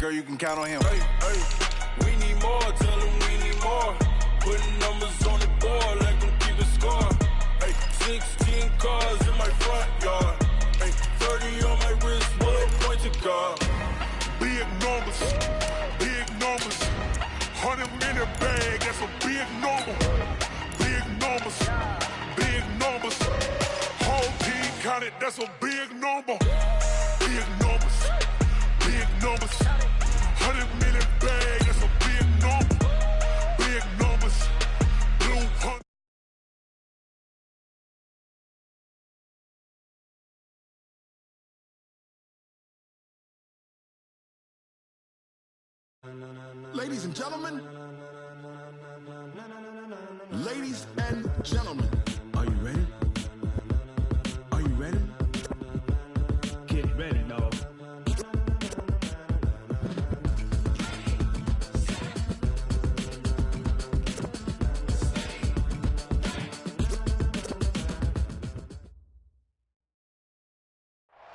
girl, you can count on him. Hey, hey, we need more, tell them we need more. Putting numbers on the board, let them keep it score. Hey, 16 cars in my front yard. Hey, 30 on my wrist, bullet point to guard. Big numbers, 100 minute bag, that's a big number. Big numbers, whole team counted, that's a big number. Big numbers, 100 minute bag, that's a big number. Big numbers, blue hunt. Ladies and gentlemen, are you ready? Are you ready? Get ready, dog.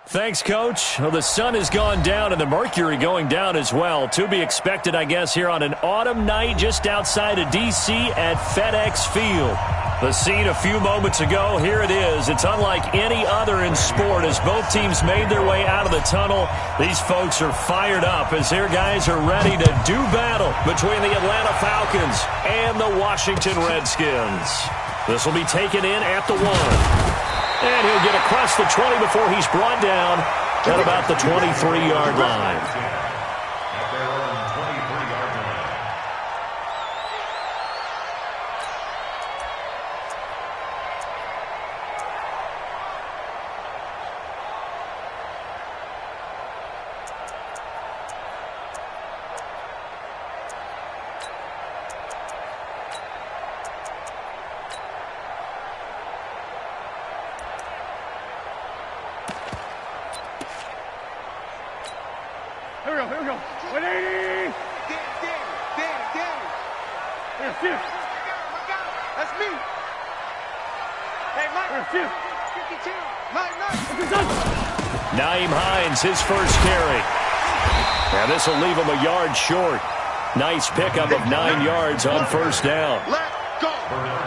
Thanks, Coach. Well, the sun has gone down and the mercury going down as well. To be expected, I guess, here on an autumn night just outside of D.C. at FedEx Field. The scene a few moments ago, here it is. It's unlike any other in sport as both teams made their way out of the tunnel. These folks are fired up as their guys are ready to do battle between the Atlanta Falcons and the Washington Redskins. This will be taken in at the 1. And he'll get across the 20 before he's brought down at about the 23-yard line. Here we go. 180! Danny. That's me. Hey, Mike. Nyheim Hines, his first carry. And this will leave him a yard short. Nice pickup of 9 yards on first down.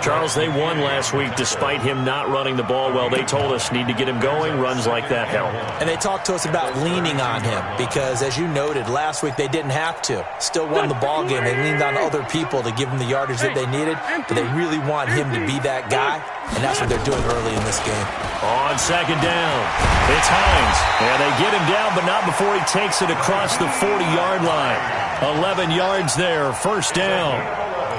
Charles, they won last week despite him not running the ball well. They told us need to get him going. Runs like that help. And they talked to us about leaning on him because, as you noted, last week they didn't have to. Still won the ball game. They leaned on other people to give them the yardage that they needed, but they really want him to be that guy, and that's what they're doing early in this game. On second down, it's Hines. And they get him down, but not before he takes it across the 40-yard line. 11 yards there, first down.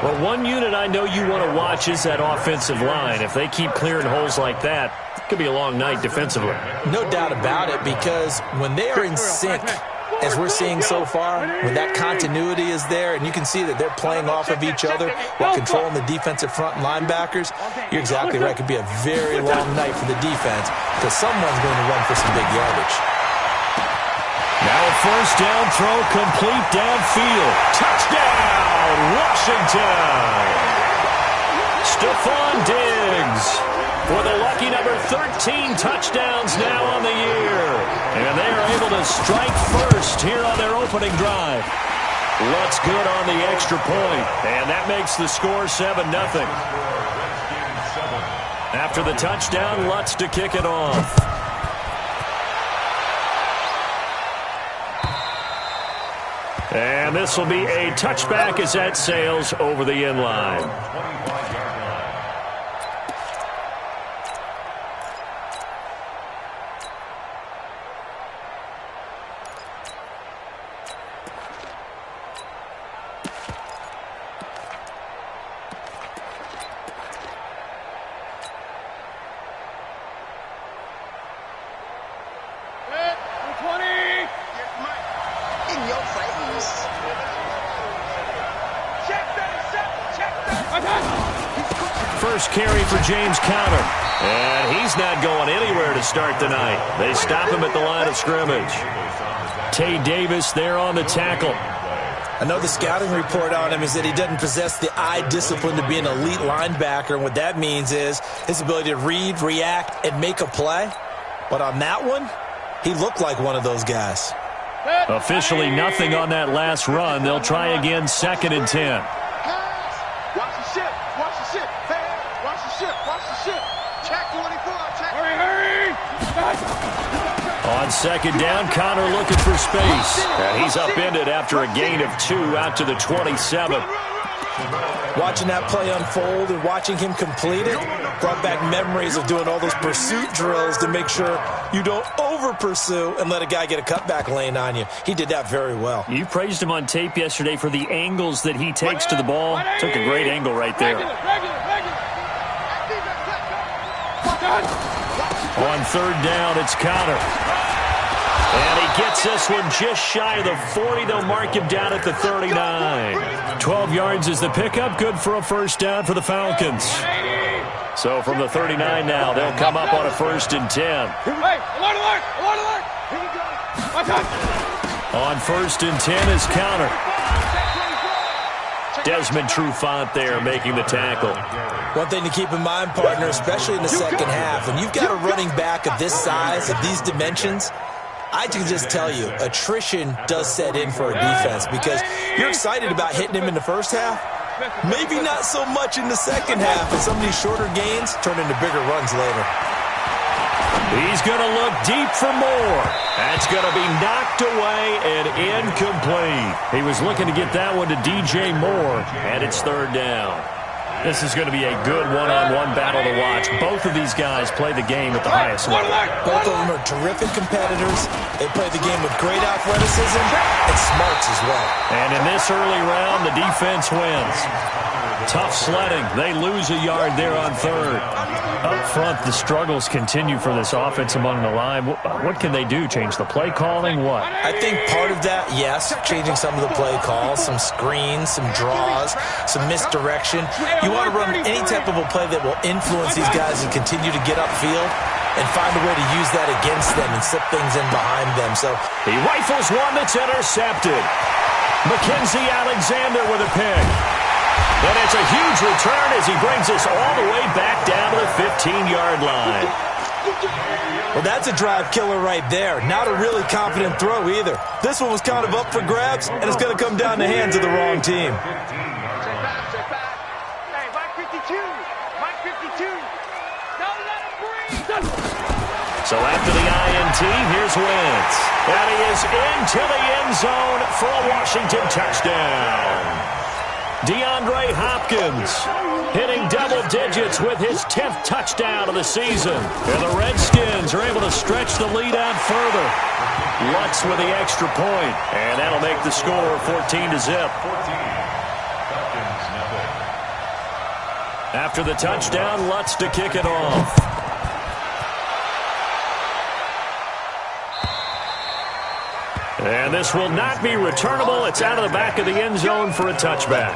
Well, one unit I know you want to watch is that offensive line. If they keep clearing holes like that, it could be a long night defensively. No doubt about it, because when they are in sync, as we're seeing so far, when that continuity is there, and you can see that they're playing off of each other while controlling the defensive front linebackers, you're exactly right. It could be a very long night for the defense because someone's going to run for some big yardage. Now a first down throw complete downfield. Touchdown, Washington! Stephon Diggs for the lucky number 13 touchdowns now on the year. And they are able to strike first here on their opening drive. Lutz good on the extra point, and that makes the score 7-0. After the touchdown, Lutz to kick it off. And this will be a touchback as that sails over the end line. First carry for James Conner. And he's not going anywhere to start the night. They stop him at the line of scrimmage. Tay Davis there on the tackle. I know the scouting report on him is that he doesn't possess the eye discipline to be an elite linebacker. And what that means is his ability to read, react, and make a play. But on that one, he looked like one of those guys. Officially nothing on that last run. They'll try again, 2nd and 10. Watch the ship. Watch the ship. Hey, watch the ship. Watch the ship. Check 24. Check. Hurry. On 2nd down, Connor looking for space. And he's upended after a gain of 2 out to the 27. Watching that play unfold and watching him complete it brought back memories of doing all those pursuit drills to make sure you don't over-pursue and let a guy get a cutback lane on you. He did that very well. You praised him on tape yesterday for the angles that he takes to the ball. Took a great angle right there. On 3rd down, it's Connor. And he gets this one just shy of the 40. They'll mark him down at the 39. 12 yards is the pickup. Good for a 1st down for the Falcons. So from the 39 now, they'll come up on a 1st and 10. Hey, alert, alert, alert, alert. Here you go. Watch out. On 1st and 10 is Connor. Desmond Trufant there making the tackle. One thing to keep in mind, partner, especially in the 2nd half, when you've got a running back of this size, of these dimensions, I can just tell you, attrition does set in for a defense because you're excited about hitting him in the 1st half. Maybe not so much in the 2nd half, and some of these shorter gains turn into bigger runs later. He's going to look deep for more. That's going to be knocked away and incomplete. He was looking to get that one to DJ Moore, and it's 3rd down. This is going to be a good one-on-one battle to watch. Both of these guys play the game at the highest level. Both of them are terrific competitors. They play the game with great athleticism and smarts as well. And in this early round, the defense wins. Tough sledding. They lose a yard there on 3rd. Up front, the struggles continue for this offense among the line. What can they do? Change the play calling? What? I think part of that, yes, changing some of the play calls, some screens, some draws, some misdirection. You want to run any type of a play that will influence these guys and continue to get upfield and find a way to use that against them and slip things in behind them. So he rifles one that's intercepted. Mackenzie Alexander with a pick. And it's a huge return as he brings us all the way back down to the 15-yard line. Well, that's a drive killer right there. Not a really confident throw either. This one was kind of up for grabs, and it's going to come down in the hands of the wrong team. Check back. Hey, Mike 52. Mike 52. Don't let him breathe. So after the INT, here's Wentz. And he is into the end zone for a Washington touchdown. DeAndre Hopkins hitting double digits with his 10th touchdown of the season. And the Redskins are able to stretch the lead out further. Lutz with the extra point, and that'll make the score 14-0. After the touchdown, Lutz to kick it off. And this will not be returnable. It's out of the back of the end zone for a touchback.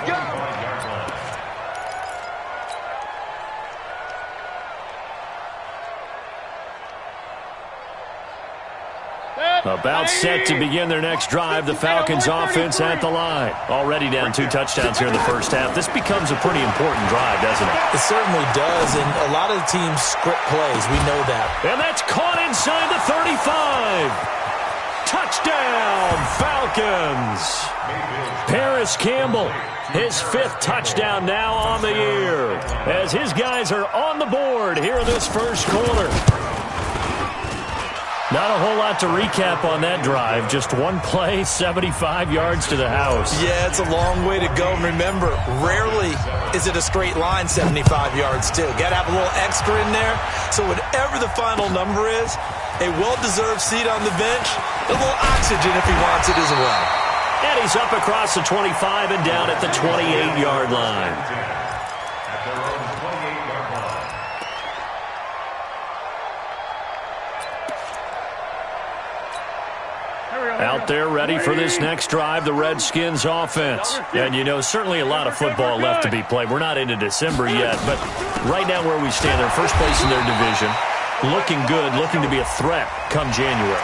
About set to begin their next drive. The Falcons offense at the line. Already down 2 touchdowns here in the 1st half. This becomes a pretty important drive, doesn't it? It certainly does, and a lot of the teams script plays. We know that. And that's caught inside the 35. Touchdown, Falcons. Paris Campbell, his 5th touchdown now on the year. As his guys are on the board here in this 1st quarter. Not a whole lot to recap on that drive. Just one play, 75 yards to the house. Yeah, it's a long way to go. And remember, rarely is it a straight line 75 yards, too. Got to have a little extra in there. So whatever the final number is, a well-deserved seat on the bench, a little oxygen if he wants it as well. And he's up across the 25 and down at the 28-yard line. Out there ready for this next drive, the Redskins offense. And, you know, certainly a lot of football left to be played. We're not into December yet, but right now where we stand, they're first place in their division. Looking good, looking to be a threat come January.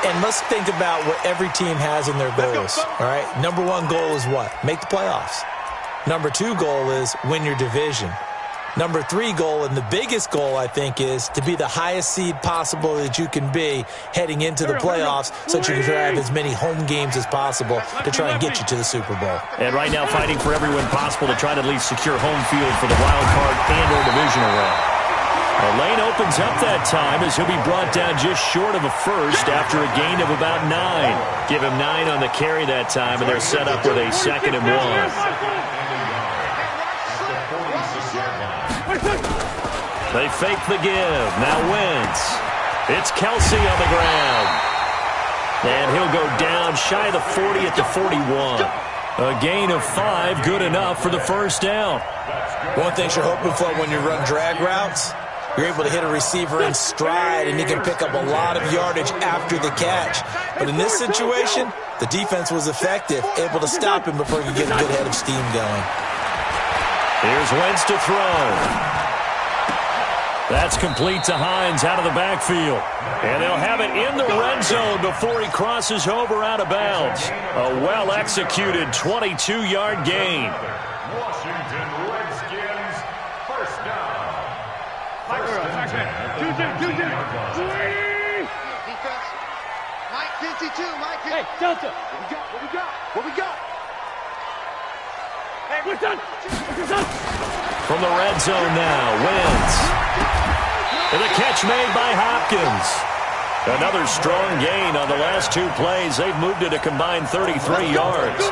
And let's think about what every team has in their goals, all right? Number 1 goal is what? Make the playoffs. Number 2 goal is win your division. Number 3 goal, and the biggest goal, I think, is to be the highest seed possible that you can be heading into the playoffs so that you can have as many home games as possible to try and get you to the Super Bowl. And right now fighting for every win possible to try to at least secure home field for the wild card and or divisional round. The lane opens up that time as he'll be brought down just short of a first after a gain of about 9. Give him 9 on the carry that time, and they're set up with a 2nd and 1. They fake the give. Now Wentz. It's Kelsey on the ground. And he'll go down shy of the 40 at the 41. A gain of 5, good enough for the first down. One thing you're hoping for when you run drag routes, you're able to hit a receiver in stride, and he can pick up a lot of yardage after the catch. But in this situation, the defense was effective, able to stop him before he could get a good head of steam going. Here's Wentz to throw. That's complete to Hines out of the backfield. And they'll have it in the red zone before he crosses over out of bounds. A well-executed 22-yard gain. Washington Redskins, first down. Defense. Mike 52, Mike 52. Hey, Delta. What we got? What we got? Hey, what's done? What's done? From the red zone now, Wentz. And the catch made by Hopkins. Another strong gain on the last 2 plays. They've moved it a combined 33 yards.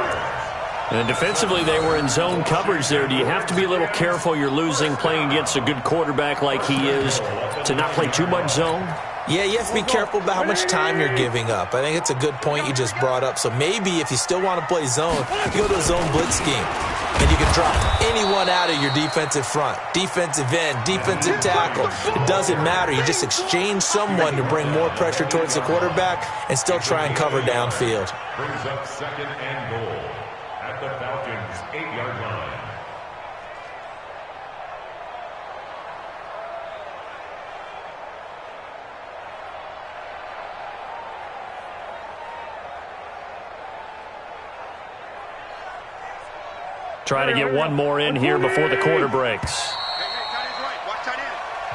And defensively, they were in zone coverage there. Do you have to be a little careful? You're losing playing against a good quarterback like he is to not play too much zone? Yeah, you have to be careful about how much time you're giving up. I think it's a good point you just brought up. So maybe if you still want to play zone, you go to a zone blitz scheme. And you can drop anyone out of your defensive front, defensive end, defensive tackle. It doesn't matter. You just exchange someone to bring more pressure towards the quarterback and still try and cover downfield. Brings up 2nd and goal at the Falcons' 8-yard line. Trying to get one more in here before the quarter breaks.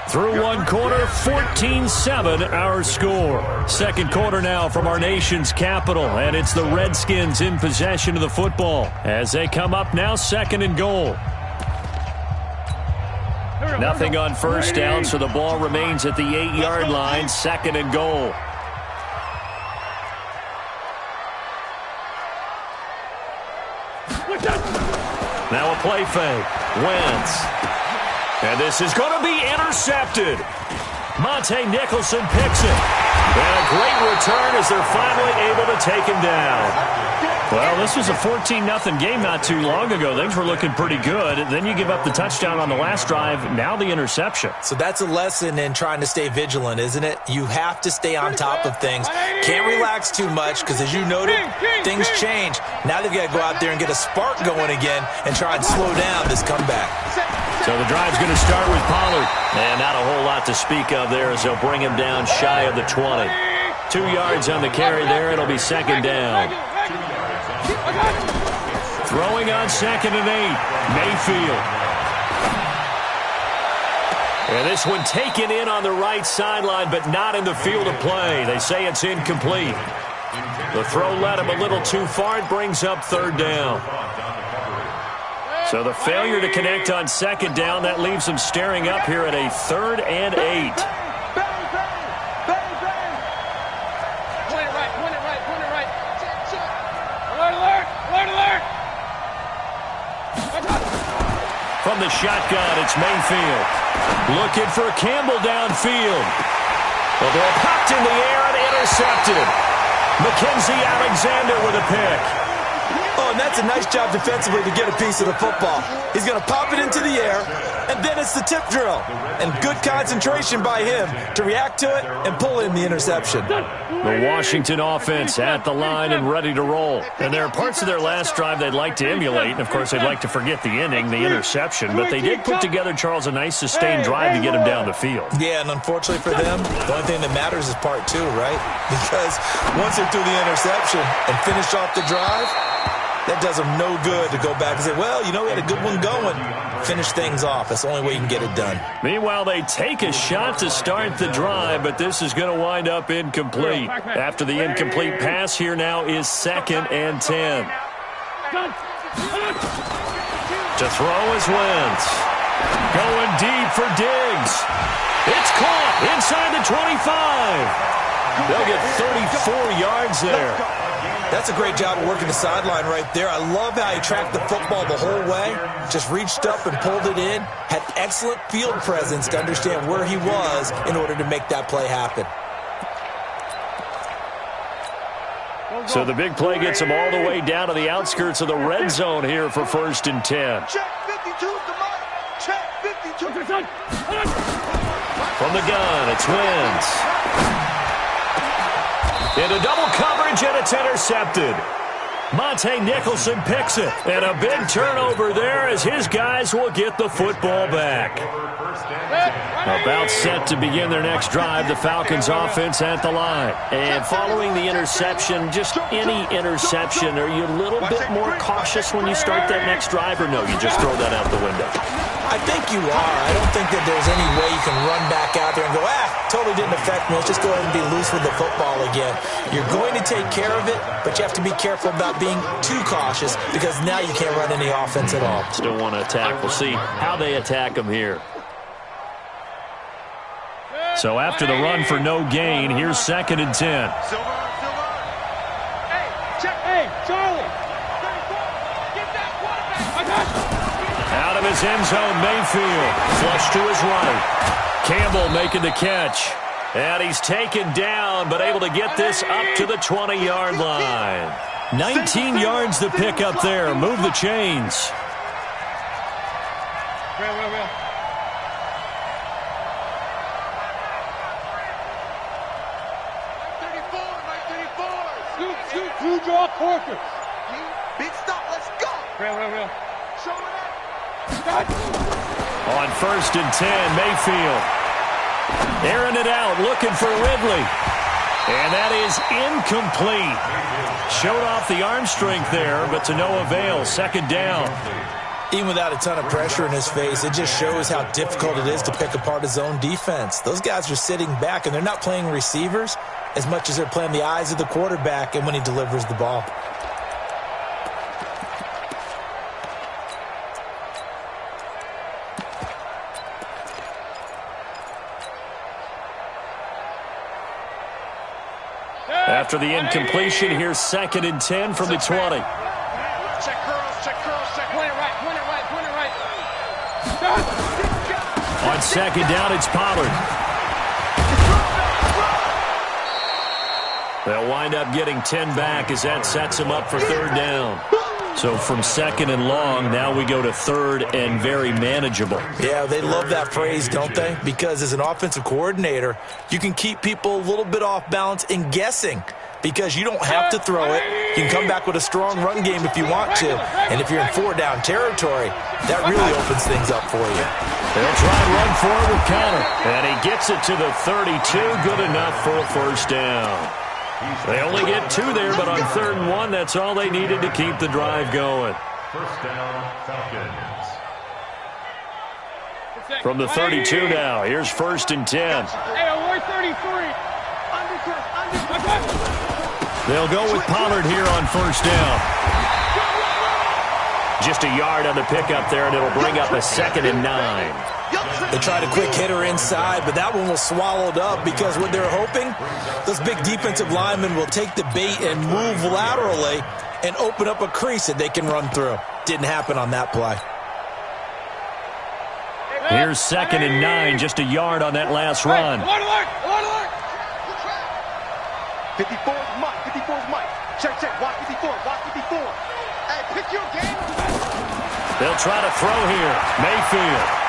Through one quarter, 14-7 our score. Second quarter now from our nation's capital, and it's the Redskins in possession of the football as they come up now 2nd and goal. Nothing on first down, so the ball remains at the 8-yard line, 2nd and goal. Now a play fake. Wentz. And this is going to be intercepted. Monte Nicholson picks it. And a great return as they're finally able to take him down. Well, this was a 14-0 game not too long ago. Things were looking pretty good. Then you give up the touchdown on the last drive. Now the interception. So that's a lesson in trying to stay vigilant, isn't it? You have to stay on top of things. Can't relax too much because, as you noted, things change. Now they've got to go out there and get a spark going again and try and slow down this comeback. So the drive's going to start with Pollard. And not a whole lot to speak of there as they'll bring him down shy of the 20. 2 yards on the carry there. It'll be 2nd down. Throwing on 2nd and 8. Mayfield. And this one taken in on the right sideline, but not in the field of play. They say it's incomplete. The throw led him a little too far. It brings up 3rd down. So the failure to connect on 2nd down, that leaves them staring up here at a 3rd and 8. From the shotgun, it's Mayfield. Looking for Campbell downfield. The ball popped in the air and intercepted. Mackenzie Alexander with a pick. Oh, and that's a nice job defensively to get a piece of the football. He's going to pop it into the air, and then it's the tip drill. And good concentration by him to react to it and pull in the interception. The Washington offense at the line and ready to roll. And there are parts of their last drive they'd like to emulate. And, of course, they'd like to forget the ending, the interception. But they did put together, Charles, a nice sustained drive to get him down the field. Yeah, and unfortunately for them, the only thing that matters is part 2, right? Because once they're through the interception and finish off the drive, That does them no good to go back and say, well, you know, we had a good one going. Finish things off. That's the only way you can get it done. Meanwhile, they take a shot to start the drive, but this is going to wind up incomplete. After the incomplete pass, here now is 2nd and 10. To throw is Wentz. Going deep for Diggs. It's caught inside the 25. They'll get 34 yards there. That's a great job of working the sideline right there. I love how he tracked the football the whole way. Just reached up and pulled it in. Had excellent field presence to understand where he was in order to make that play happen. So the big play gets him all the way down to the outskirts of the red zone here for 1st and 10. Check 52 to Mike. Check 52. From the gun, it's Wentz. Into double coverage, and it's intercepted. Monte Nicholson picks it. And a big turnover there as his guys will get the football back. About set to begin their next drive, the Falcons offense at the line. And following the interception, just any interception, are you a little bit more cautious when you start that next drive, or no, you just throw that out the window? I think you are. I don't think that there's any way you can run back out there and go, totally didn't affect me. Let's just go ahead and be loose with the football again. You're going to take care of it, but you have to be careful about being too cautious because now you can't run any offense at all. Still want to attack. We'll see how they attack them here. So after the run for no gain, here's 2nd and 10. Hey, check. Hey, Charlie. Get that quarterback. Out of his end zone, Mayfield. Flush to his right. Campbell making the catch. And he's taken down, but able to get this up to the 20-yard line. 19 yards to pick up there. Move the chains. Real. Shoot, draw Corker. Big stop, let's go. Real. Show it up. On 1st and 10, Mayfield. Airing it out, looking for Ridley. And that is incomplete. Showed off the arm strength there, but to no avail. 2nd down. Even without a ton of pressure in his face, it just shows how difficult it is to pick apart his own defense. Those guys are sitting back, and they're not playing receivers as much as they're playing the eyes of the quarterback and when he delivers the ball. After the incompletion, here's 2nd and 10 from the 20. Check curls, check. Point it right. On 2nd down, it's Pollard. They'll wind up getting 10 back as that sets them up for 3rd down. So from 2nd and long, now we go to 3rd and very manageable. Yeah, they love that phrase, don't they? Because as an offensive coordinator, you can keep people a little bit off balance and guessing because you don't have to throw it. You can come back with a strong run game if you want to. And if you're in 4-down territory, that really opens things up for you. They'll try and run forward with Connor. And he gets it to the 32. Good enough for a 1st down. They only get 2 there, but on 3rd and 1, that's all they needed to keep the drive going. 1st down, Falcons. From the 32 now, here's 1st and 10. Hey, we're 33. They'll go with Pollard here on 1st down. Just a yard on the pickup there, and it'll bring up a 2nd and 9. They tried a quick hitter inside, but that one was swallowed up because what they're hoping, those big defensive linemen will take the bait and move laterally and open up a crease that they can run through. Didn't happen on that play. Here's 2nd and 9, just a yard on that last run. 54's Mike. Check. Watch 54. Hey, pick your game. They'll try to throw here. Mayfield.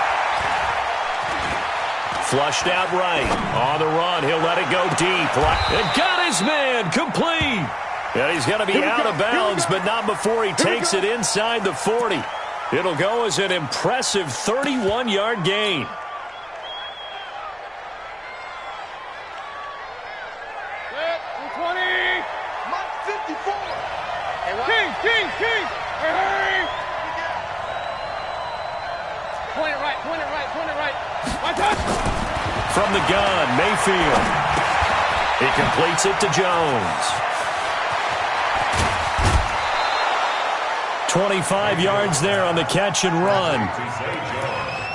Flushed out right. On the run, he'll let it go deep. And got his man, complete. And he's going to be out of bounds, but not before he takes it inside the 40. It'll go as an impressive 31-yard gain. Mike 54. King! Hey! Point it right. Watch out! From the gun, Mayfield. He completes it to Jones. 25 yards there on the catch and run.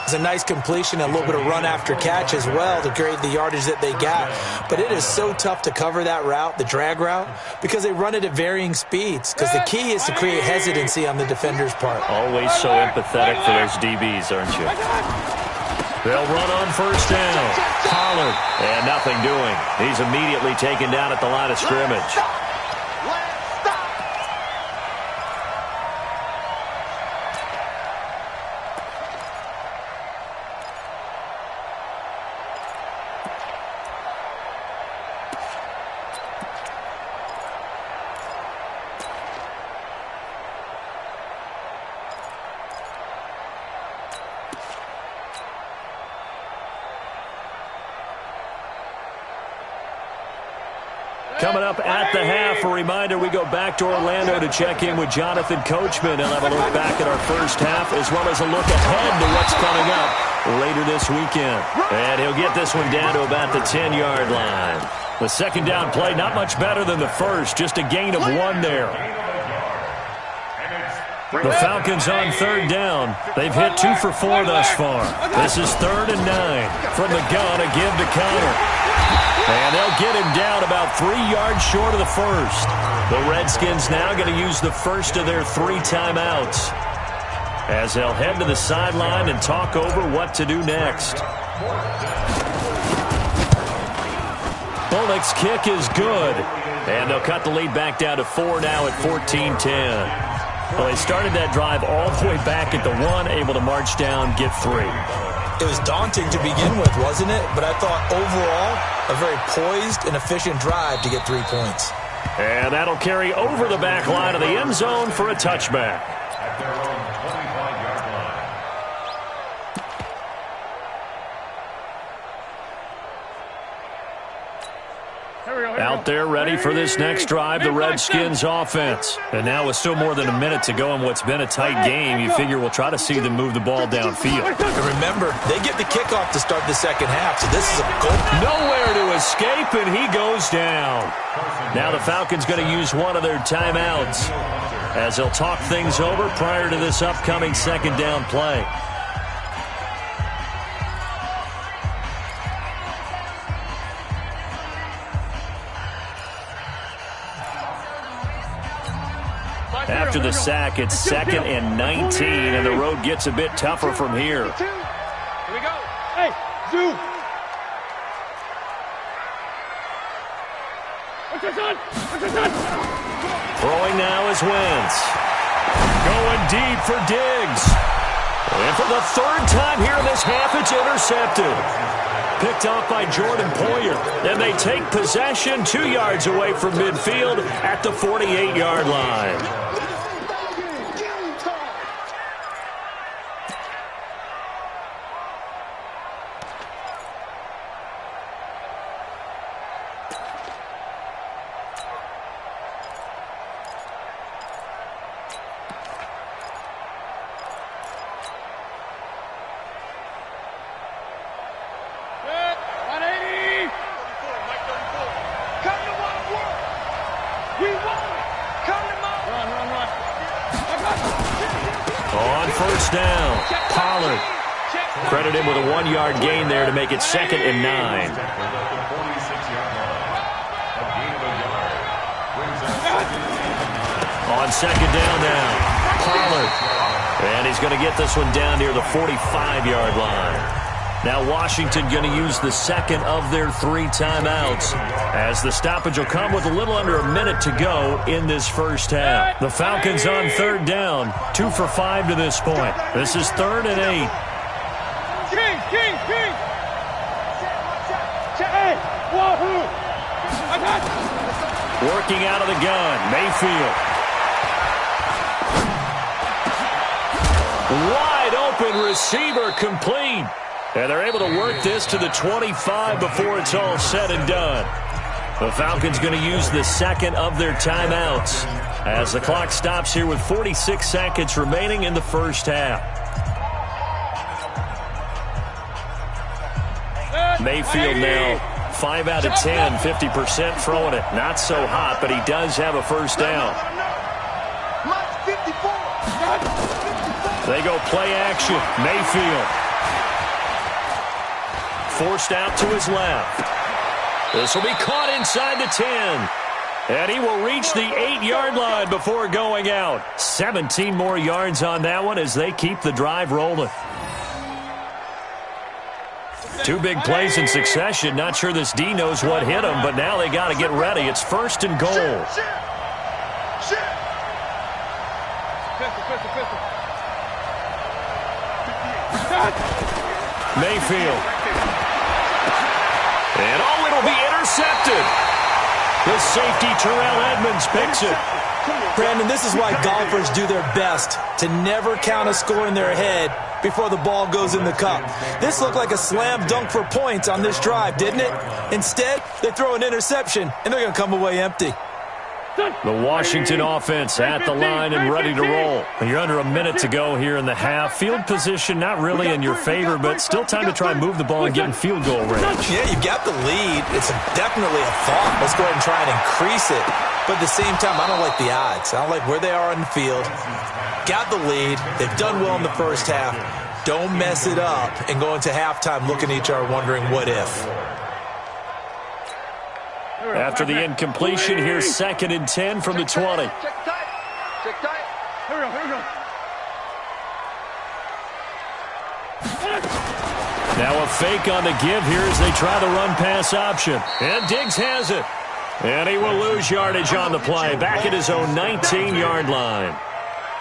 It's a nice completion, a little bit of run after catch as well to create the yardage that they got. But it is so tough to cover that route, the drag route, because they run it at varying speeds. Because the key is to create hesitancy on the defender's part. Always so empathetic for those DBs, aren't you? They'll run on first down. Pollard, and nothing doing. He's immediately taken down at the line of scrimmage. Coming up at the half, a reminder, we go back to Orlando to check in with Jonathan Coachman. He'll have a look back at our first half as well as a look ahead to what's coming up later this weekend. And he'll get this one down to about the 10-yard line. The second down play, not much better than the first, just a gain of 1 there. The Falcons on third down. They've hit 2 for 4 thus far. This is 3rd and 9. From the gun, a give to Connor. And they'll get him down about 3 yards short of the first. The Redskins now going to use the first of their 3 timeouts as they'll head to the sideline and talk over what to do next. Bullock's kick is good. And they'll cut the lead back down to 4 now at 14-10. Well, they started that drive all the way back at the 1, able to march down, get 3. It was daunting to begin with, wasn't it? But I thought overall, a very poised and efficient drive to get 3 points. And that'll carry over the back line of the end zone for a touchback. Out there ready for this next drive, the Redskins offense. And now with still more than a minute to go in what's been a tight game, you figure we'll try to see them move the ball downfield. And remember, they get the kickoff to start the second half, so this is a goal. Nowhere to escape, and he goes down. Now the Falcons going to use one of their timeouts as they'll talk things over prior to this upcoming second down play. After the sack, it's 2nd and 19, and the road gets a bit tougher from here. Here we go. Hey, Zoo. What's this on? Throwing now is Wentz. Going deep for Diggs. And for the 3rd time here in this half, it's intercepted. Picked off by Jordan Poyer. And they take possession 2 yards away from midfield at the 48-yard line. On first down, Pollard. Credit him with a 1-yard gain there to make it 2nd and 9. On second down now, Pollard. And he's going to get this one down near the 45-yard line. Now Washington going to use the 2nd of their 3 timeouts as the stoppage will come with a little under a minute to go in this first half. The Falcons on 3rd down, 2 for 5 to this point. This is 3rd and 8. King! Hey, wahoo! Working out of the gun, Mayfield. Wide open receiver complete. And they're able to work this to the 25 before it's all said and done. The Falcons going to use the second of their timeouts as the clock stops here with 46 seconds remaining in the first half. Mayfield now 5 out of 10, 50% throwing it. Not so hot, but he does have a first down. They go play action. Mayfield forced out to his left. This will be caught inside the 10. And he will reach the 8-yard line before going out. 17 more yards on that one as they keep the drive rolling. 2 big plays in succession. Not sure this D knows what hit him, but now they got to get ready. It's first and goal. Mayfield. And it'll be intercepted. The safety, Terrell Edmonds, picks it. Brandon, this is why golfers do their best to never count a score in their head before the ball goes in the cup. This looked like a slam dunk for points on this drive, didn't it? Instead, they throw an interception, and they're going to come away empty. The Washington offense at the line and ready to roll. You're under a minute to go here in the half. Field position not really in your favor, but still time to try and move the ball and get in field goal range. Yeah, you've got the lead. It's definitely a thought. Let's go ahead and try and increase it. But at the same time, I don't like the odds. I don't like where they are on the field. Got the lead. They've done well in the first half. Don't mess it up and go into halftime looking at each other wondering what if. After the incompletion, here's 2nd and 10 from the 20. Check tight. Here we go. Now a fake on the give here as they try the run-pass option. And Diggs has it. And he will lose yardage on the play, back at his own 19-yard line.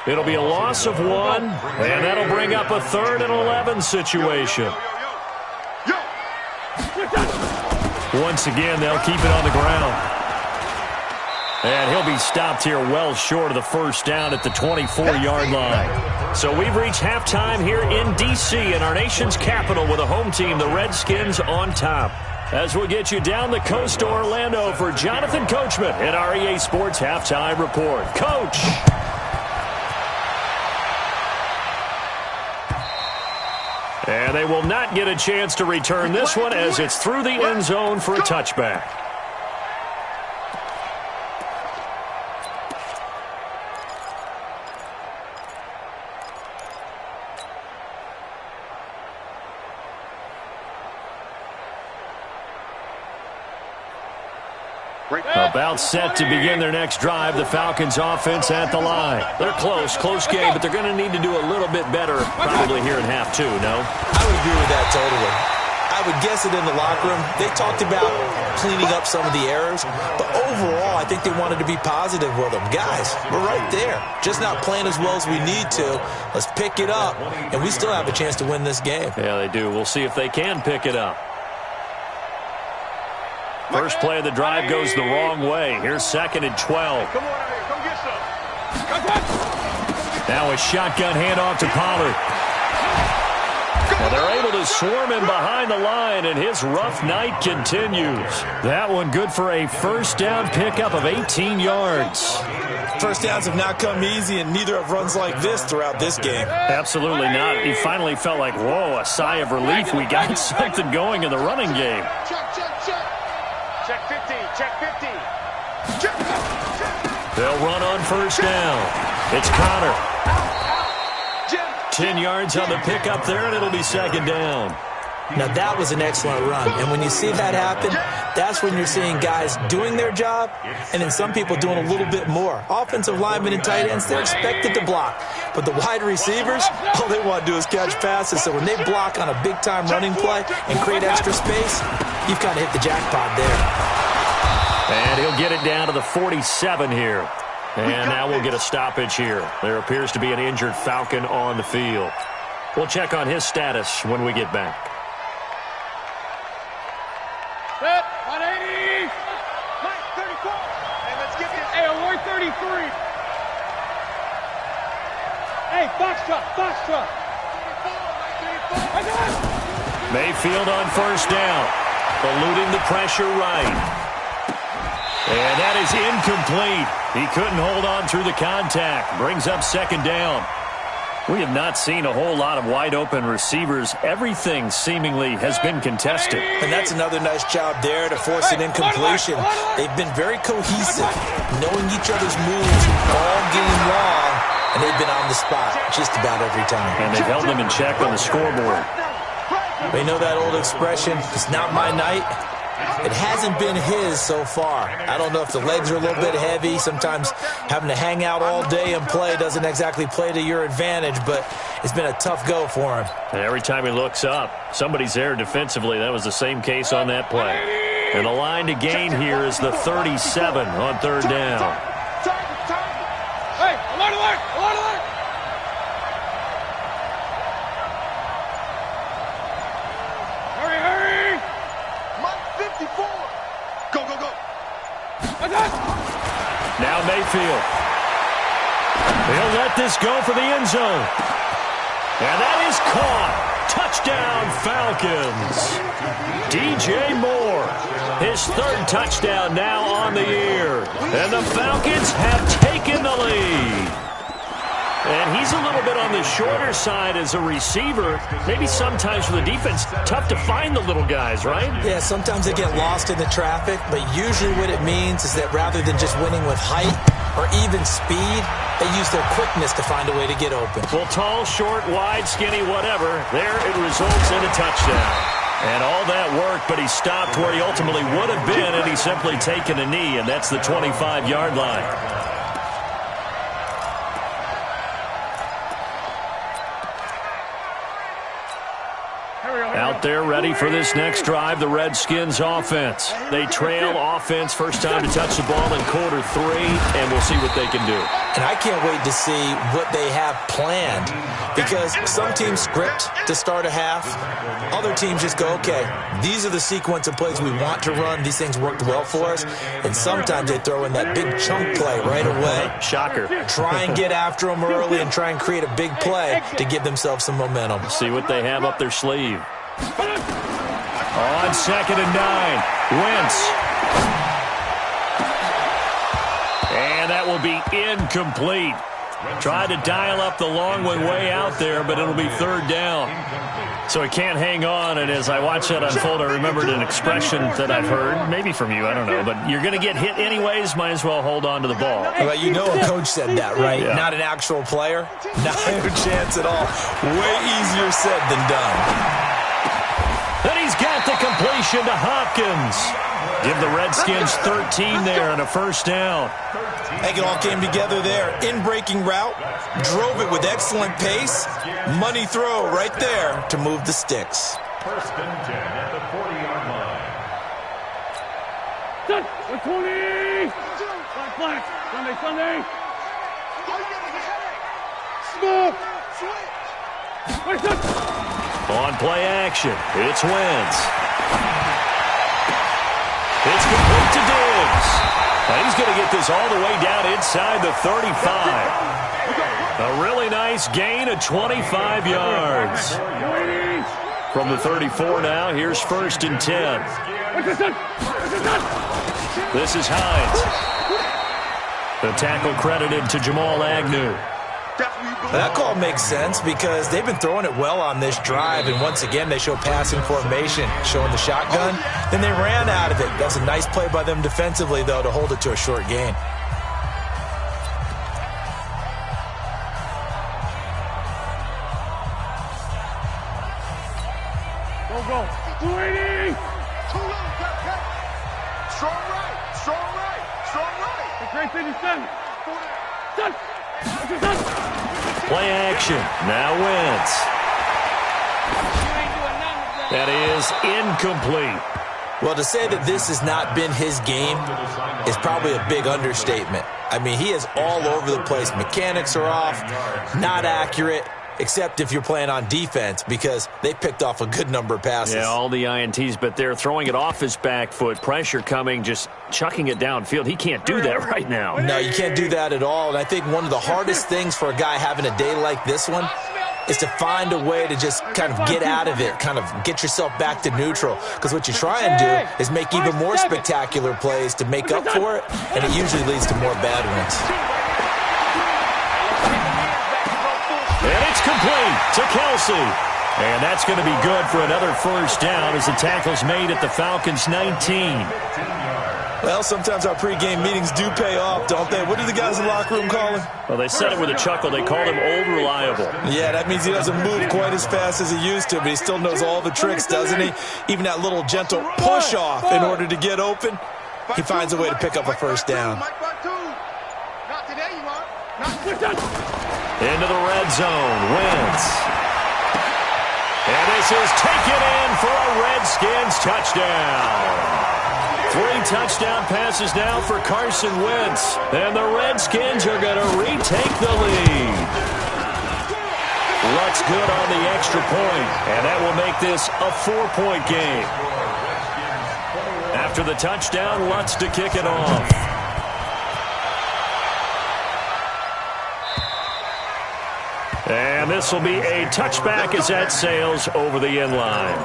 It'll be a loss of 1, and that'll bring up a 3rd and 11 situation. Once again, they'll keep it on the ground. And he'll be stopped here well short of the first down at the 24-yard line. So we've reached halftime here in D.C. in our nation's capital with a home team, the Redskins, on top. As we'll get you down the coast to Orlando for Jonathan Coachman in our EA Sports Halftime Report. Coach! And they will not get a chance to return this one as it's through the end zone for a touchback. About set to begin their next drive, the Falcons offense at the line. They're close game, but they're going to need to do a little bit better probably here in half 2, no? I would agree with that totally. I would guess it in the locker room. They talked about cleaning up some of the errors, but overall, I think they wanted to be positive with them. Guys, we're right there. Just not playing as well as we need to. Let's pick it up, and we still have a chance to win this game. Yeah, they do. We'll see if they can pick it up. First play of the drive goes the wrong way. Here's 2nd and 12. Come on out here. Come get some. Now a shotgun handoff to Pollard. Well, they're able to swarm him behind the line, and his rough night continues. That one good for a first down pickup of 18 yards. First downs have not come easy, and neither have runs like this throughout this game. Absolutely not. He finally felt like, whoa, a sigh of relief. We got something going in the running game. Check 15. Check 15. They'll run on first down. It's Connor. 10 yards on the pickup there, and it'll be 2nd down. Now, that was an excellent run. And when you see that happen, that's when you're seeing guys doing their job and then some people doing a little bit more. Offensive linemen and tight ends, they're expected to block. But the wide receivers, all they want to do is catch passes. So when they block on a big-time running play and create extra space, you've kind of hit the jackpot there. And he'll get it down to the 47 here. And now we'll get a stoppage here. There appears to be an injured Falcon on the field. We'll check on his status when we get back. Set, 180. Mike, 34. Hey, let's get this. Hey, Lloyd, 33. Hey, box truck. 34, Mike, 34. Mayfield on first down. Eluding the pressure right. And that is incomplete. He couldn't hold on through the contact. Brings up second down. We have not seen a whole lot of wide-open receivers. Everything seemingly has been contested. And that's another nice job there to force an incompletion. They've been very cohesive, knowing each other's moves all game long, and they've been on the spot just about every time. And they've held them in check on the scoreboard. They know that old expression, it's not my night. It hasn't been his so far. I don't know if the legs are a little bit heavy. Sometimes having to hang out all day and play doesn't exactly play to your advantage, but it's been a tough go for him. And every time he looks up, somebody's there defensively. That was the same case on that play. And the line to gain here is the 37 on third down. Hey, alert, alert, alert, alert! Hurry, hurry! Mike 54. Go, go, go. Now Mayfield. He'll let this go for the end zone. And that is caught. Touchdown, Falcons. DJ Moore, his third touchdown now on the year. And the Falcons have taken the lead. And he's a little bit on the shorter side as a receiver. Maybe sometimes for the defense, tough to find the little guys, right? Yeah, sometimes they get lost in the traffic, but usually what it means is that rather than just winning with height or even speed, they use their quickness to find a way to get open. Well, tall, short, wide, skinny, whatever, there it results in a touchdown. And all that work, but he stopped where he ultimately would have been, and he's simply taken a knee, and that's the 25-yard line. Out there ready for this next drive, the Redskins offense. They trail offense, first time to touch the ball in quarter 3, and we'll see what they can do. And I can't wait to see what they have planned, because some teams script to start a half. Other teams just go, okay, these are the sequence of plays we want to run. These things worked well for us. And sometimes they throw in that big chunk play right away. Shocker. Try and get after them early and try and create a big play to give themselves some momentum. See what they have up their sleeve. On 2nd and 9, Wentz. And that will be incomplete. Tried to dial up the long one way out there, but it'll be third down. So he can't hang on, and as I watch that unfold, I remembered an expression that I've heard, maybe from you, I don't know, but you're going to get hit anyways, might as well hold on to the ball. Well, you know a coach said that, right? Yeah. Not an actual player. Not a chance at all. Way easier said than done. Then he's got the completion to Hopkins. Give the Redskins 13 there and a first down. I think it all came together there. In-breaking route, drove it with excellent pace. Money throw right there to move the sticks. First and 10 at the 40-yard line. Set, 20. Black, black. Sunday, Sunday. Smoke. Wait, set. On play action, it's Wentz. It's complete to Diggs. And he's going to get this all the way down inside the 35. A really nice gain of 25 yards. From the 34 now, here's 1st and 10. This is Hines. The tackle credited to Jamal Agnew. That call makes sense because they've been throwing it well on this drive, and once again they show passing formation, showing the shotgun. Then they ran out of it. That was a nice play by them defensively, though, to hold it to a short gain. Go, go. 280. Strong right, strong right, strong right. Great 57. Set. Play action. Now Wentz. That is incomplete. Well, to say that this has not been his game is probably a big understatement. I mean, he is all over the place. Mechanics are off, not accurate, except if you're playing on defense because they picked off a good number of passes. Yeah, all the INTs, but they're throwing it off his back foot. Pressure coming, just chucking it downfield. He can't do that right now. No, you can't do that at all. And I think one of the hardest things for a guy having a day like this one is to find a way to just kind of get out of it, kind of get yourself back to neutral. Because what you try and do is make even more spectacular plays to make up for it, and it usually leads to more bad ones. And it's complete to Kelsey. And that's going to be good for another first down as the tackle's made at the Falcons' 19. Well, sometimes our pregame meetings do pay off, don't they? What do the guys in the locker room call him? Well, they said it with a chuckle. They called him Old Reliable. Yeah, that means he doesn't move quite as fast as he used to, but he still knows all the tricks, doesn't he? Even that little gentle push-off in order to get open, he finds a way to pick up a first down. Not today, you are. Into the red zone. Wentz. And this is taken in for a Redskins touchdown. 3 touchdown passes now for Carson Wentz. And the Redskins are going to retake the lead. Lutz good on the extra point. And that will make this a 4-point game. After the touchdown, Lutz to kick it off. And this will be a touchback as that sails over the end line.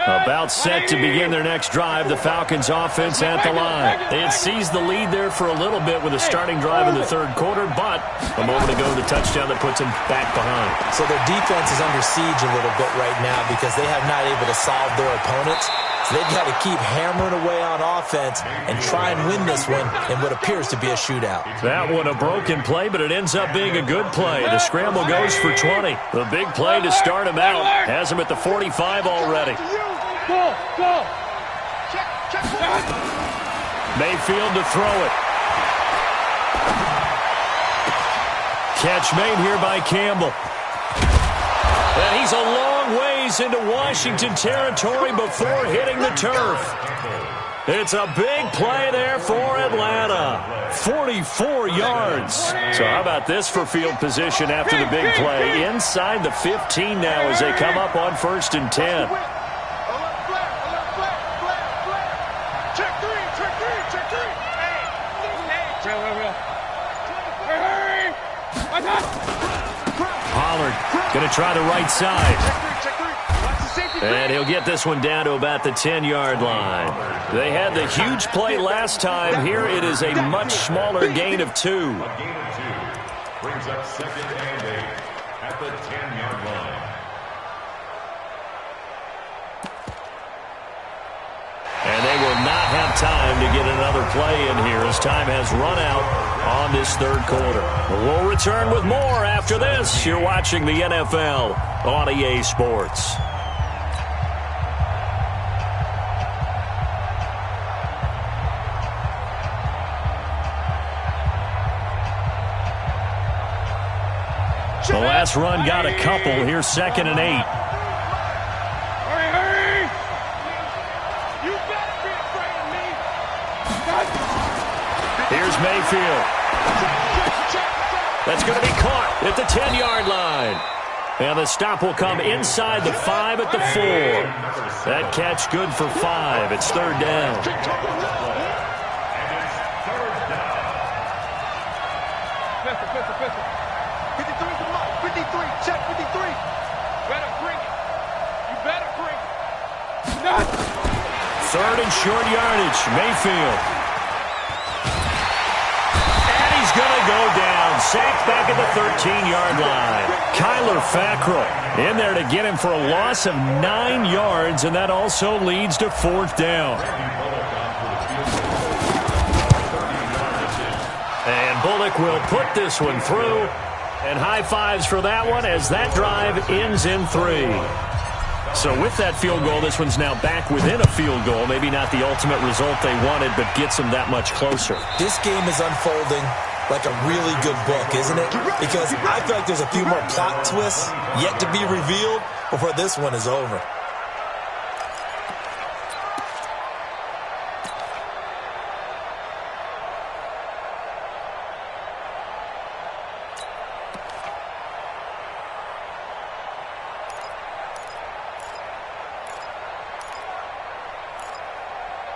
About set to begin their next drive, the Falcons offense at the line. They had seized the lead there for a little bit with a starting drive in the third quarter, but a moment ago the touchdown that puts them back behind. So their defense is under siege a little bit right now because they have not able to solve their opponents. So they've got to keep hammering away on offense and try and win this one in what appears to be a shootout. That one a broken play, but it ends up being a good play. The scramble goes for 20. The big play to start him out has him at the 45 already. Go. Mayfield to throw it. Catch made here by Campbell. And he's a long ways into Washington territory before hitting the turf. It's a big play there for Atlanta. 44 yards. So how about this for field position after the big play? Inside the 15 now as they come up on 1st and 10. Pollard going to try the right side. And he'll get this one down to about the 10-yard line. They had the huge play last time. Here it is a much smaller gain of 2. Brings up 2nd and 8 at the 10-yard line. And they will not have time to get another play in here as time has run out on this third quarter. We'll return with more after this. You're watching the NFL on EA Sports. The last run got a couple. Here's 2nd and 8. Here's Mayfield. That's going to be caught at the 10-yard line. And the stop will come inside the 5 at the 4. That catch good for 5. It's 3rd down. Pistol. 53's the mark. 53. Check 53. Better bring it. You better bring it. 3rd and short yardage. Mayfield. Going to go down. Sacked back at the 13-yard line. Kyler Fackrell in there to get him for a loss of 9 yards, and that also leads to 4th down. And Bullock will put this one through, and high fives for that one as that drive ends in 3. So with that field goal, this one's now back within a field goal. Maybe not the ultimate result they wanted, but gets them that much closer. This game is unfolding like a really good book, isn't it? Because I feel like there's a few more plot twists yet to be revealed before this one is over.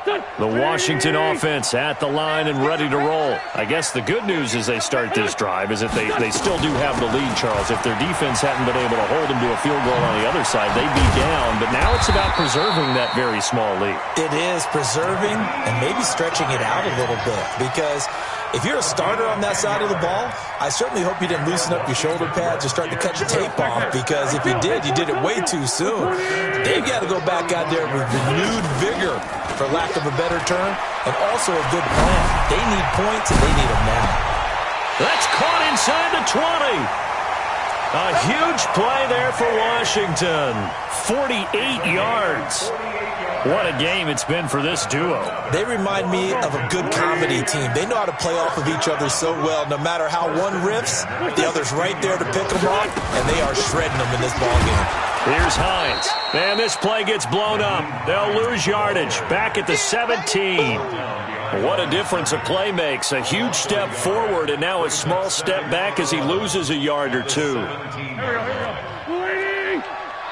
The Washington offense at the line and ready to roll. I guess the good news as they start this drive is that they still do have the lead, Charles. If their defense hadn't been able to hold them to a field goal on the other side, they'd be down. But now it's about preserving that very small lead. It is preserving and maybe stretching it out a little bit, because if you're a starter on that side of the ball, I certainly hope you didn't loosen up your shoulder pads or start to cut the tape off, because if you did it way too soon. They've got to go back out there with renewed vigor, for lack of a better term, and also a good plan. They need points, and they need them now. That's caught inside the 20. A huge play there for Washington. 48 yards. What a game it's been for this duo. They remind me of a good comedy team. They know how to play off of each other so well. No matter how one riffs, the other's right there to pick them off, and they are shredding them in this ballgame. Here's Hines. And this play gets blown up. They'll lose yardage. Back at the 17. What a difference a play makes. A huge step forward and now a small step back as he loses a yard or two. Here we go.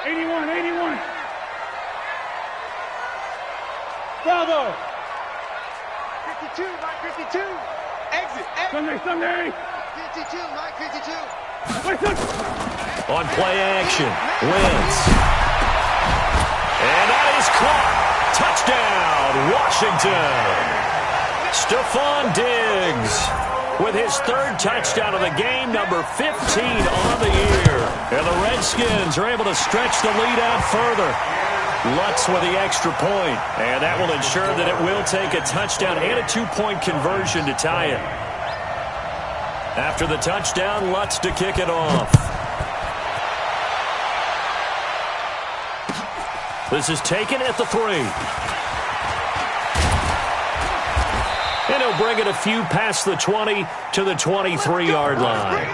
81. Bravo. 52, Mike 52. Exit. Sunday. 52, Mike 52. On play action, Wentz. And that is caught. Touchdown, Washington. Stephon Diggs with his third touchdown of the game, number 15 on the year. And the Redskins are able to stretch the lead out further. Lutz with the extra point, and that will ensure that it will take a touchdown and a 2-point conversion to tie it. After the touchdown, Lutz to kick it off. This is taken at the 3. And he'll bring it a few past the 20 to the 23-yard line.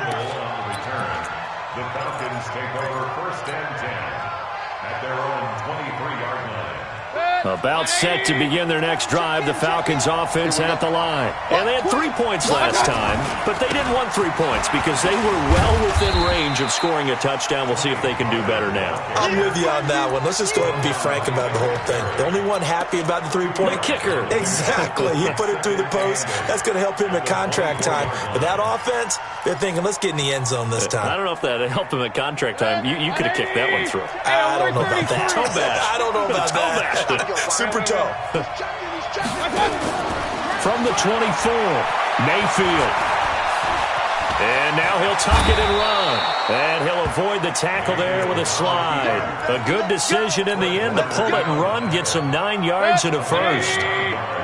The Falcons take over 1st and 10 at their own 23-yard line. About set to begin their next drive, the Falcons offense at the line. And they had 3 points last time, but they didn't want 3 points because they were well within range of scoring a touchdown. We'll see if they can do better now. I'm with you on that one. Let's just go ahead and be frank about the whole thing. The only one happy about the 3-point kicker. Exactly. He put it through the post. That's going to help him at contract time. But that offense, they're thinking, let's get in the end zone this time. I don't know if that helped him at contract time. You could have kicked that one through. I don't know about that. Toe bash. I don't know about that. Super toe. From the 24, Mayfield. And now he'll tuck it and run. And he'll avoid the tackle there with a slide. A good decision in the end to pull it and run. Gets him 9 yards and a first.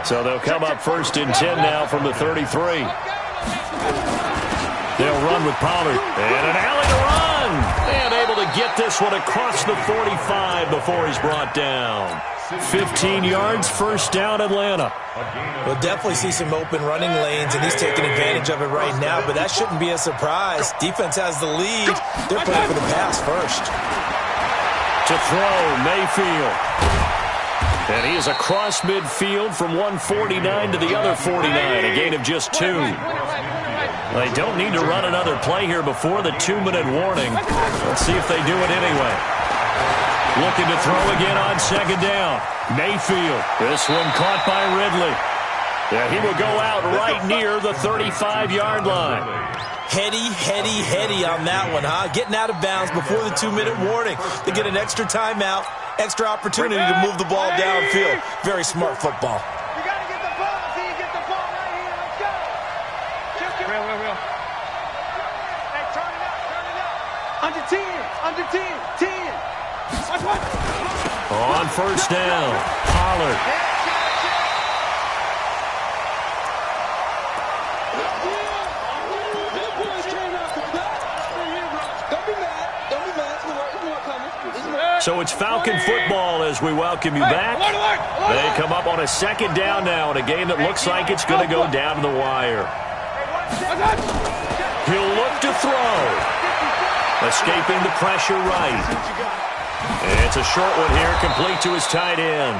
So they'll come up 1st and 10 now from the 33. They'll run with Pollard. And an alley to run. And able to get this one across the 45 before he's brought down. 15 yards, 1st down, Atlanta. We'll definitely see some open running lanes, and he's taking advantage of it right now, but that shouldn't be a surprise. Defense has the lead. They're playing for the pass first. To throw, Mayfield. And he is across midfield from 149 to the other 49, a gain of just 2. They don't need to run another play here before the 2-minute warning. Let's see if they do it anyway. Looking to throw again on 2nd down. Mayfield. This one caught by Ridley. Yeah, he will go out right near the 35-yard line. Heady on that one, huh? Getting out of bounds before the 2-minute warning. They get an extra timeout, extra opportunity to move the ball downfield. Very smart football. You got to get the ball. See, you get the ball right here. Let's go. Real. Hey, turn it up. Under 10. On 1st down, Pollard. So it's Falcon football as we welcome you back. They come up on a 2nd down now in a game that looks like it's going to go down to the wire. He'll look to throw. Escaping the pressure right. And it's a short one here, complete to his tight end.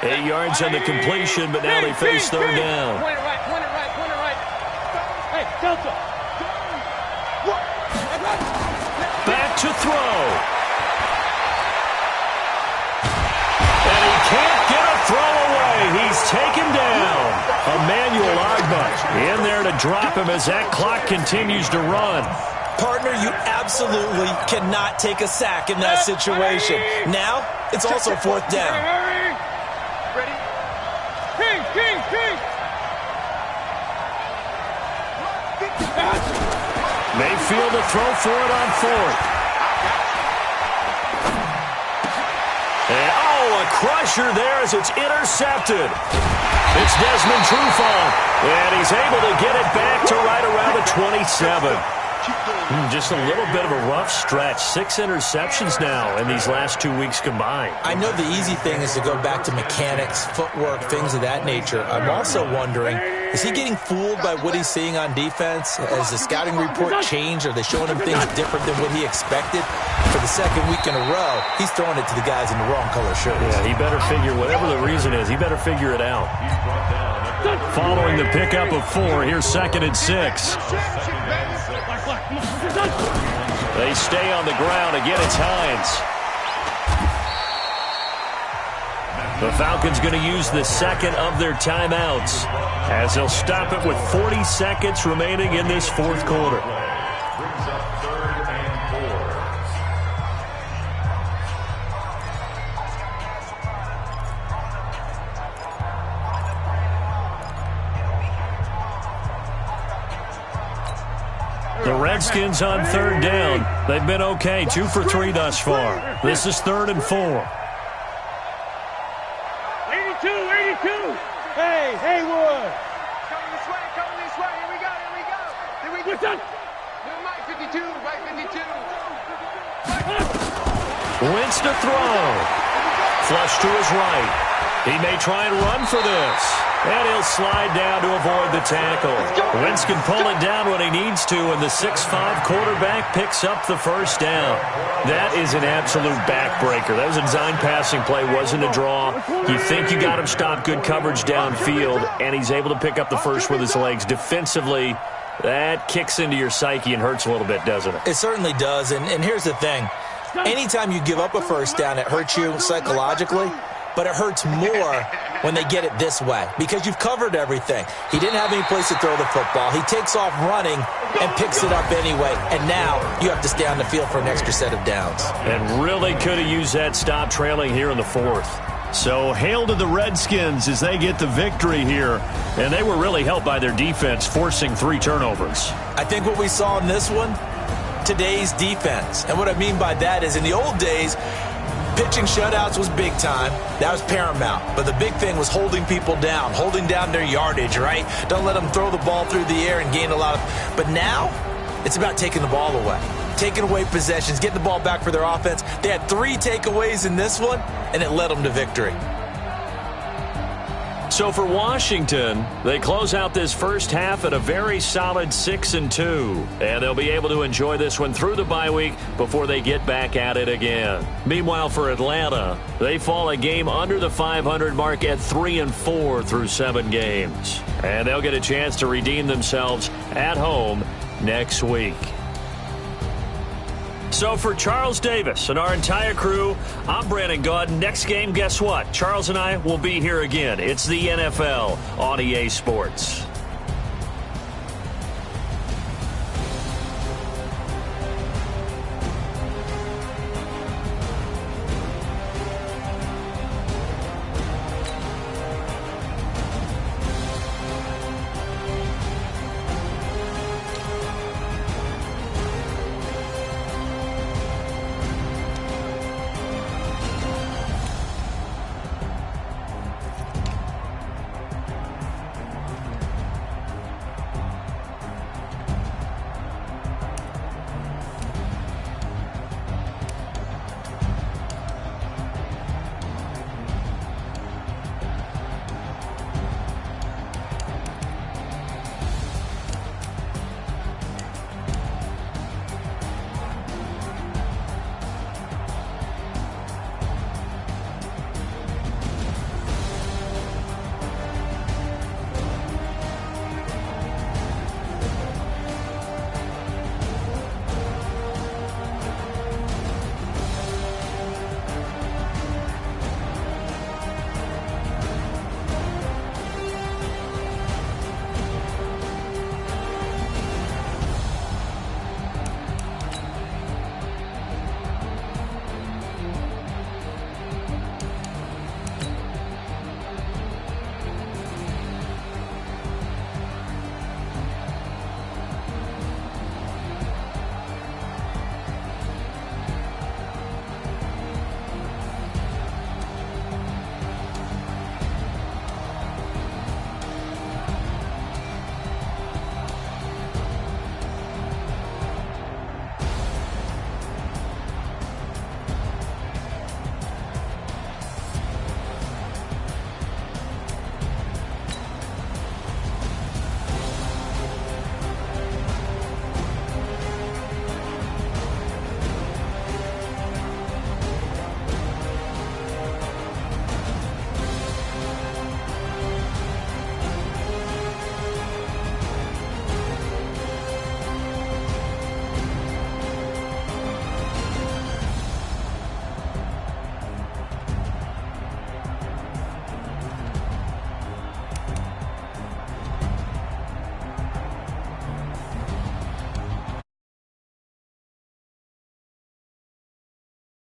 8 yards on the completion, but now they face 3rd down. Point it right. Hey, Delta. Back to throw. And he can't get a throw drop him as that clock continues to run. Partner, you absolutely cannot take a sack in that situation. Now, it's also fourth down. Ready? King! Mayfield to throw for it on fourth. And, a crusher there as it's intercepted. It's Desmond Trufant, and he's able to get it back to right around the 27. Just a little bit of a rough stretch. 6 interceptions now in these last 2 weeks combined. I know the easy thing is to go back to mechanics, footwork, things of that nature. I'm also wondering, is he getting fooled by what he's seeing on defense? Has the scouting report changed? Are they showing him things different than what he expected? For the second week in a row, he's throwing it to the guys in the wrong color shirts. Yeah, he better figure, whatever the reason is, he better figure it out. Following the pickup of 4, here's 2nd and 6. They stay on the ground. Again, it's Hines. The Falcons going to use the second of their timeouts as they'll stop it with 40 seconds remaining in this fourth quarter. Brings up 3rd and 4. The Redskins on 3rd down. They've been okay, 2 for 3 thus far. This is 3rd and 4. 82. Hey, Haywood. Coming this way. Here we go. What's that? Mike 52. Wins to throw. Flush to his right. He may try and run for this. And he'll slide down to avoid the tackle. Wentz can pull it down when he needs to, and the 6'5" quarterback picks up the first down. That is an absolute backbreaker. That was a design passing play, wasn't a draw. You think you got him stopped, good coverage downfield, and he's able to pick up the first with his legs. Defensively, that kicks into your psyche and hurts a little bit, doesn't it? It certainly does, and here's the thing. Anytime you give up a first down, it hurts you psychologically, but it hurts more when they get it this way because you've covered everything. He didn't have any place to throw the football. He takes off running and picks it up anyway, and now you have to stay on the field for an extra set of downs. And really could have used that stop trailing here in the fourth. So hail to the Redskins as they get the victory here. And they were really helped by their defense, forcing 3 turnovers. I think what we saw in this one, today's defense. And what I mean by that is in the old days, pitching shutouts was big time. That was paramount. But the big thing was holding people down, holding down their yardage, right? Don't let them throw the ball through the air and gain a lot of... But now, it's about taking the ball away. Taking away possessions, getting the ball back for their offense. They had 3 takeaways in this one, and it led them to victory. So for Washington, they close out this first half at a very solid 6-2. And they'll be able to enjoy this one through the bye week before they get back at it again. Meanwhile, for Atlanta, they fall a game under the 500 mark at 3-4 through 7 games. And they'll get a chance to redeem themselves at home next week. So for Charles Davis and our entire crew, I'm Brandon Gaud. Next game, guess what? Charles and I will be here again. It's the NFL on EA Sports.